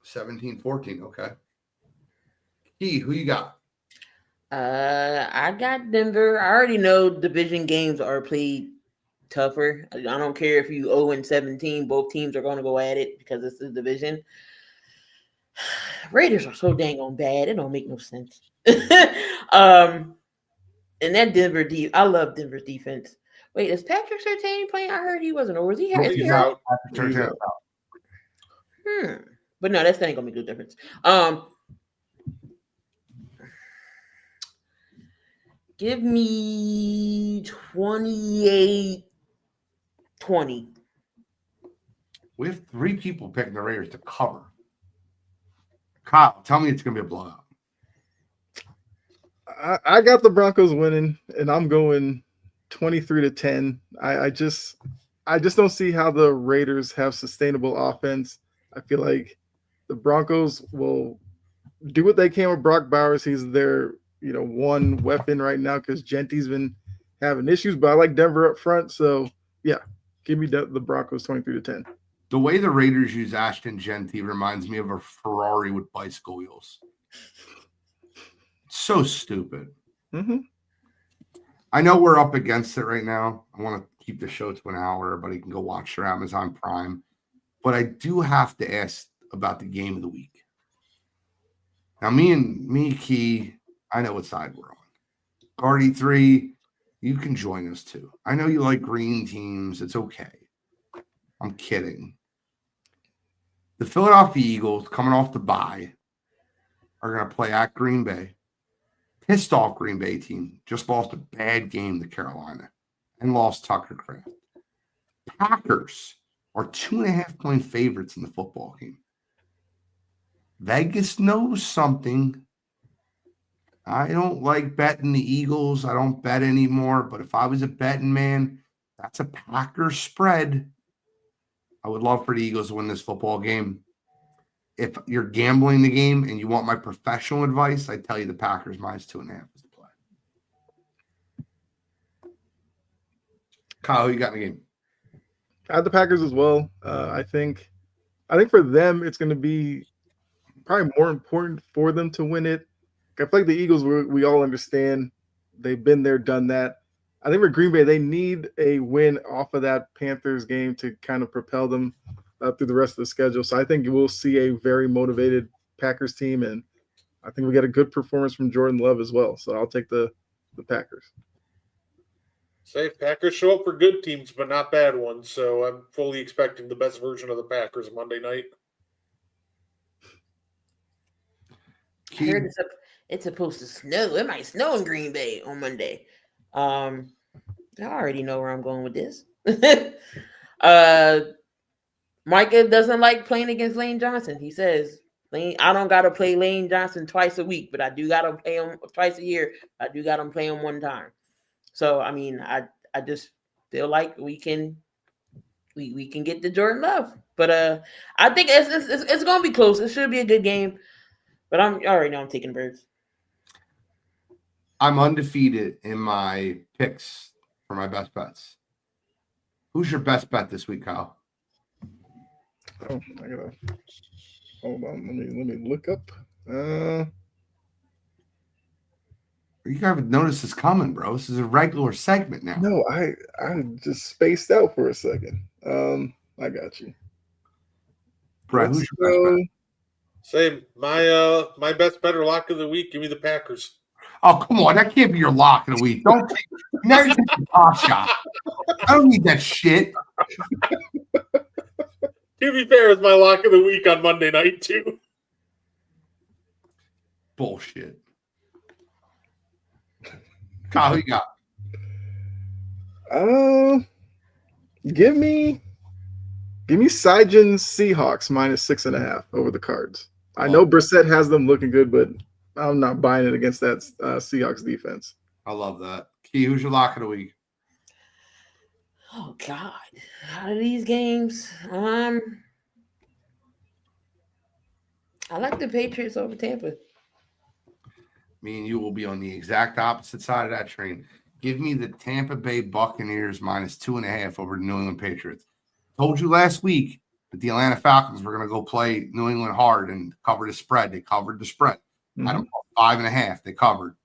17-14, okay. Key, who you got? I got Denver. I already know division games are played tougher. I don't care if you 0-17, both teams are going to go at it because it's the division. Raiders are so dang on bad. It don't make no sense. And that Denver I love Denver's defense. Wait, is Patrick Surtain playing? I heard he wasn't, or was he here? He's out. He's out. But no, that's ain't gonna make no difference. Give me 28-20. We have 3 people picking the Raiders to cover. Kyle, tell me it's going to be a blowout. I got the Broncos winning, and I'm going 23-10. I just don't see how the Raiders have sustainable offense. I feel like the Broncos will do what they can with Brock Bowers. He's their one weapon right now because Genty's been having issues, but I like Denver up front. So yeah, give me the Broncos 23-10. The way the Raiders use Ashton Genty reminds me of a Ferrari with bicycle wheels. So stupid. Mm-hmm. I know we're up against it right now. I want to keep the show to an hour. Everybody can go watch their Amazon Prime. But I do have to ask about the game of the week. Now, me, Key, I know what side we're on. Guardy 3, you can join us too. I know you like green teams. It's okay. I'm kidding. The Philadelphia Eagles, coming off the bye, are going to play at Green Bay. Pissed off Green Bay team. Just lost a bad game to Carolina and lost Tucker Kraft. Packers are 2.5-point favorites in the football game. Vegas knows something. I don't like betting the Eagles. I don't bet anymore. But if I was a betting man, that's a Packers spread. I would love for the Eagles to win this football game. If you're gambling the game and you want my professional advice, I tell you the Packers -2.5 is the play. Kyle, who you got in the game? I have the Packers as well. I think for them it's going to be probably more important for them to win it. I feel like the Eagles, we all understand they've been there, done that. I think for Green Bay, they need a win off of that Panthers game to kind of propel them through the rest of the schedule. So I think we'll see a very motivated Packers team, and I think we get a good performance from Jordan Love as well. So I'll take the Packers. Say Packers show up for good teams, but not bad ones. So I'm fully expecting the best version of the Packers Monday night. I heard it's supposed to snow. It might snow in Green Bay on Monday. I already know where I'm going with this. Micah doesn't like playing against Lane Johnson. He says, I don't got to play Lane Johnson twice a week, but I do got to play him twice a year. I do got to play him one time. So, I mean, I just feel like we can get the Jordan Love. But I think it's going to be close. It should be a good game. But I already know I'm taking Birds. I'm undefeated in my picks for my best bets. Who's your best bet this week, Kyle? Oh, I gotta hold on. Let me look up. You haven't noticed this coming, bro. This is a regular segment now. No, I just spaced out for a second. I got you. Brett, who's your best bet? Same. My best bet or lock of the week. Give me the Packers. Oh, come on. That can't be your lock of the week. Don't take now you're taking a pop shot. I don't need that shit. To be fair, it's my lock of the week on Monday night, too. Bullshit. Kyle, who you got? Give me Sideline Seahawks -6.5 over the Cards. I know Brissett has them looking good, but I'm not buying it against that Seahawks defense. I love that. Key, who's your lock of the week? Oh God, out of these games, I like the Patriots over Tampa. Me and you will be on the exact opposite side of that train. Give me the Tampa Bay Buccaneers -2.5 over the New England Patriots. Told you last week that the Atlanta Falcons were going to go play New England hard and cover the spread. They covered the spread. I don't know, 5.5. They covered.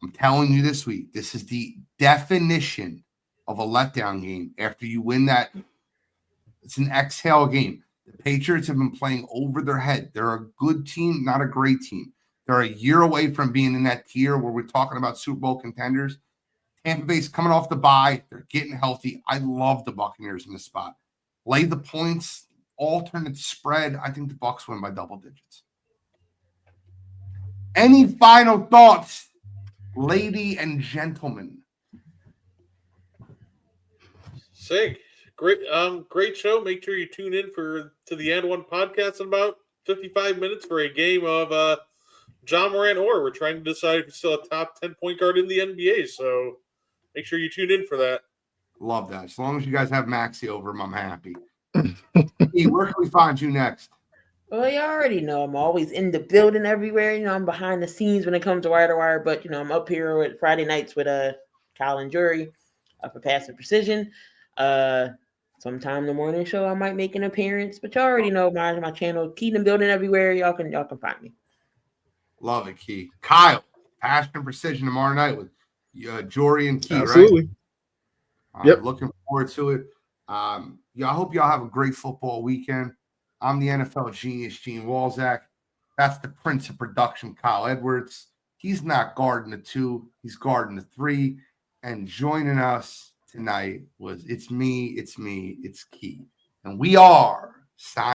I'm telling you this week, this is the definition of a letdown game. After you win that, it's an exhale game. The Patriots have been playing over their head. They're a good team, not a great team. They're a year away from being in that tier where we're talking about Super Bowl contenders. Tampa Bay's coming off the bye. They're getting healthy. I love the Buccaneers in this spot. Lay the points, alternate spread. I think the Bucs win by double digits. Any final thoughts, lady and gentlemen? Sick. Great show. Make sure you tune in to the And One podcast in about 55 minutes for a game of John Morant or we're trying to decide if he's still a top 10 point guard in the NBA. So make sure you tune in for that. Love that. As long as you guys have Maxie over him, I'm happy. Hey, where can we find you next? Well, you already know I'm always in the building everywhere. You know, I'm behind the scenes when it comes to Wire to Wire, but, you know, I'm up here with Friday nights with Kyle and Jury for Passive Precision. Sometime in the morning show, I might make an appearance, but you already know my channel. Key in building everywhere. Y'all can find me. Love it, Key. Kyle, Passion and Precision tomorrow night with Jory and Key, Absolutely. Right? Yep. Looking forward to it. I hope y'all have a great football weekend. I'm the NFL genius, Gene Walzak. That's the Prince of Production, Kyle Edwards. He's not guarding the 2. He's guarding the 3. And joining us tonight was it's me, it's Key. And we are signing.